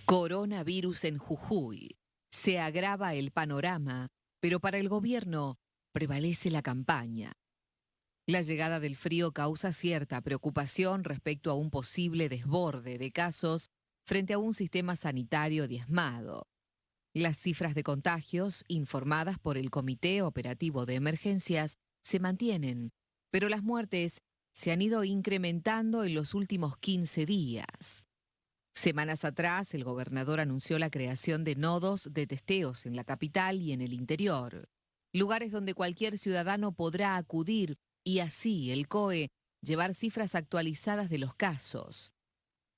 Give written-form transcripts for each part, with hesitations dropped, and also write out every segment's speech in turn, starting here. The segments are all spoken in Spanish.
Coronavirus en Jujuy. Se agrava el panorama, pero para el gobierno prevalece la campaña. La llegada del frío causa cierta preocupación respecto a un posible desborde de casos frente a un sistema sanitario diezmado. Las cifras de contagios, informadas por el Comité Operativo de Emergencias, se mantienen, pero las muertes se han ido incrementando en los últimos 15 días. Semanas atrás, el gobernador anunció la creación de nodos de testeos en la capital y en el interior, lugares donde cualquier ciudadano podrá acudir y así el COE llevar cifras actualizadas de los casos.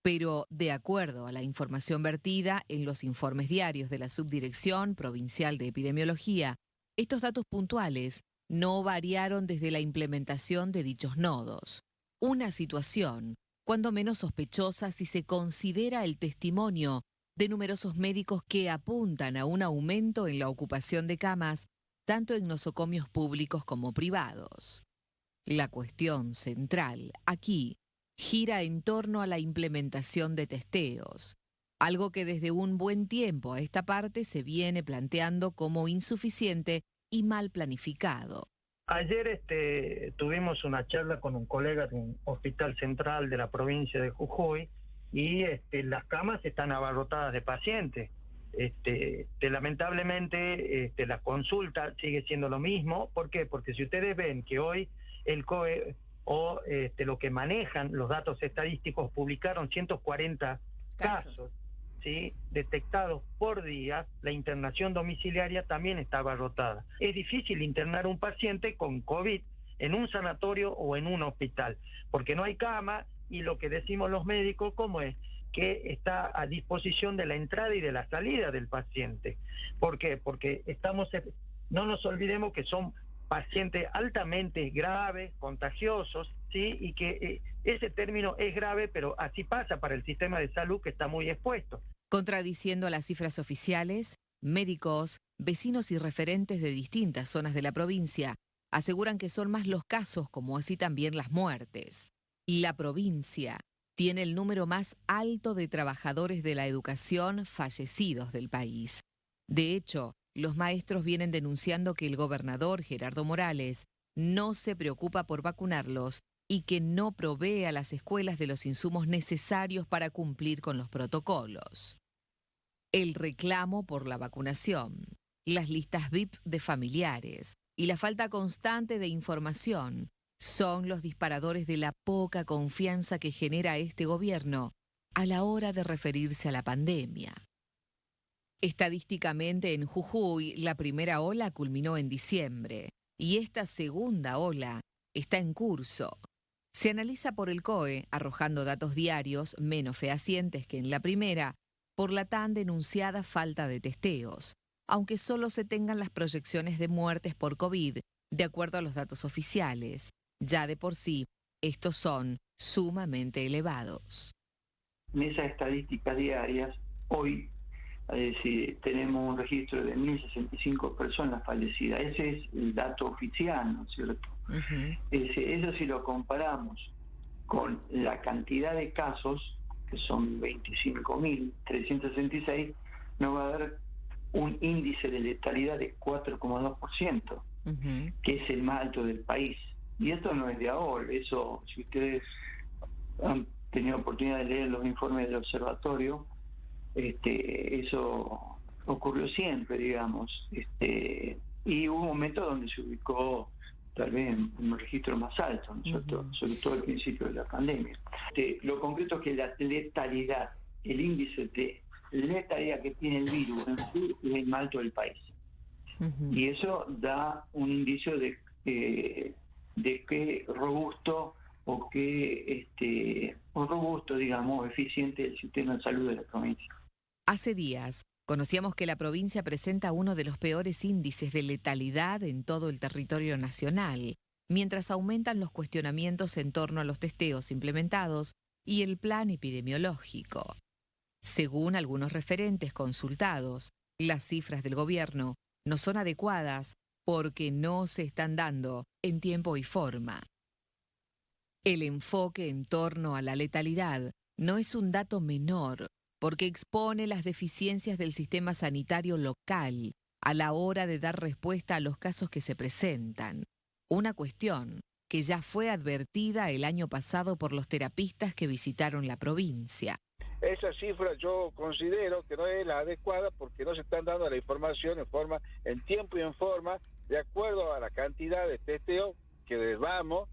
Pero, de acuerdo a la información vertida en los informes diarios de la Subdirección Provincial de Epidemiología, estos datos puntuales no variaron desde la implementación de dichos nodos. Una situación cuando menos sospechosa si se considera el testimonio de numerosos médicos que apuntan a un aumento en la ocupación de camas, tanto en nosocomios públicos como privados. La cuestión central aquí gira en torno a la implementación de testeos, algo que desde un buen tiempo a esta parte se viene planteando como insuficiente y mal planificado. Ayer tuvimos una charla con un colega de un hospital central de la provincia de Jujuy y las camas están abarrotadas de pacientes. Lamentablemente la consulta sigue siendo lo mismo. ¿Por qué? Porque si ustedes ven que hoy el COE o lo que manejan los datos estadísticos publicaron 140 casos, ¿sí?, detectados por día, la internación domiciliaria también está abarrotada. Es difícil internar un paciente con COVID en un sanatorio o en un hospital, porque no hay cama y lo que decimos los médicos, ¿cómo es? Que está a disposición de la entrada y de la salida del paciente. ¿Por qué? Porque no nos olvidemos que son pacientes altamente graves, contagiosos, ¿sí? Y que ese término es grave, pero así pasa para el sistema de salud que está muy expuesto. Contradiciendo las cifras oficiales, médicos, vecinos y referentes de distintas zonas de la provincia aseguran que son más los casos como así también las muertes. La provincia tiene el número más alto de trabajadores de la educación fallecidos del país. De hecho, los maestros vienen denunciando que el gobernador Gerardo Morales no se preocupa por vacunarlos y que no provee a las escuelas de los insumos necesarios para cumplir con los protocolos. El reclamo por la vacunación, las listas VIP de familiares y la falta constante de información son los disparadores de la poca confianza que genera este gobierno a la hora de referirse a la pandemia. Estadísticamente en Jujuy, la primera ola culminó en diciembre y esta segunda ola está en curso. Se analiza por el COE, arrojando datos diarios menos fehacientes que en la primera, por la tan denunciada falta de testeos, aunque solo se tengan las proyecciones de muertes por COVID, de acuerdo a los datos oficiales. Ya de por sí, estos son sumamente elevados. En esas estadísticas diarias, hoy tenemos un registro de 1.065 personas fallecidas. Ese es el dato oficial, ¿no es cierto? Eso si lo comparamos con la cantidad de casos, que son 25.366, nos va a dar un índice de letalidad de 4,2%, que es el más alto del país. Y esto no es de ahora. Eso, si ustedes han tenido oportunidad de leer los informes del observatorio, eso ocurrió siempre, digamos, y hubo un momento donde se ubicó tal vez en un registro más alto, ¿no es cierto? Sobre todo al principio de la pandemia. Lo concreto es que la letalidad, el índice de letalidad que tiene el virus en sí es el más alto del país. Y eso da un indicio de qué robusto o qué robusto, digamos, eficiente el sistema de salud de la provincia. Hace días conocíamos que la provincia presenta uno de los peores índices de letalidad en todo el territorio nacional, mientras aumentan los cuestionamientos en torno a los testeos implementados y el plan epidemiológico. Según algunos referentes consultados, las cifras del gobierno no son adecuadas porque no se están dando en tiempo y forma. El enfoque en torno a la letalidad no es un dato menor, porque expone las deficiencias del sistema sanitario local a la hora de dar respuesta a los casos que se presentan. Una cuestión que ya fue advertida el año pasado por los terapistas que visitaron la provincia. Esa cifra yo considero que no es la adecuada porque no se están dando la información en tiempo y en forma, de acuerdo a la cantidad de testeo que damos,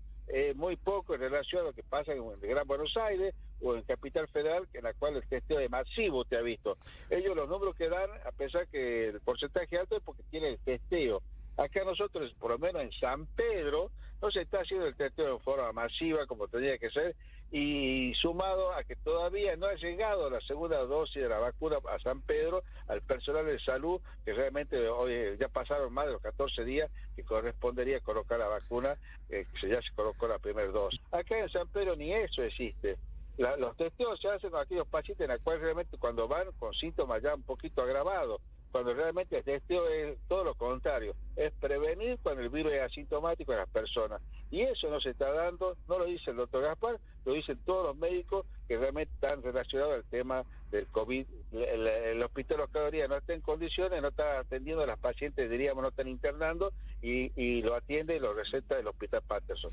muy poco en relación a lo que pasa en el Gran Buenos Aires o en Capital Federal, en la cual el testeo es masivo, usted ha visto. Ellos los números que dan, a pesar que el porcentaje alto es porque tienen el testeo. Acá nosotros, por lo menos en San Pedro, no se está haciendo el testeo de forma masiva como tendría que ser, y sumado a que todavía no ha llegado la segunda dosis de la vacuna a San Pedro, al personal de salud, que realmente hoy ya pasaron más de los 14 días que correspondería colocar la vacuna, que ya se colocó la primera dosis. Acá en San Pedro ni eso existe. Los testeos se hacen con aquellos pacientes en los cuales realmente cuando van con síntomas ya un poquito agravados, cuando realmente el testeo es todo lo contrario, es prevenir cuando el virus es asintomático en las personas. Y eso no se está dando, no lo dice el doctor Gaspar, lo dicen todos los médicos que realmente están relacionados al tema del COVID. El hospital los cada día no está en condiciones, no está atendiendo a las pacientes, diríamos, no están internando y lo atiende y lo receta el hospital Patterson.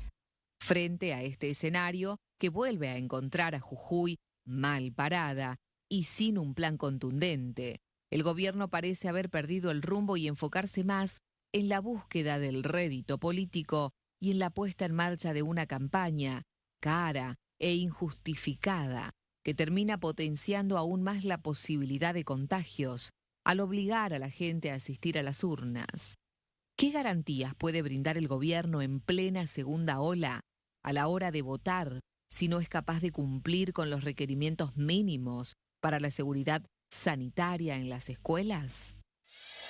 Frente a este escenario, que vuelve a encontrar a Jujuy mal parada y sin un plan contundente, el gobierno parece haber perdido el rumbo y enfocarse más en la búsqueda del rédito político y en la puesta en marcha de una campaña cara e injustificada que termina potenciando aún más la posibilidad de contagios al obligar a la gente a asistir a las urnas. ¿Qué garantías puede brindar el gobierno en plena segunda ola a la hora de votar si no es capaz de cumplir con los requerimientos mínimos para la seguridad sanitaria en las escuelas?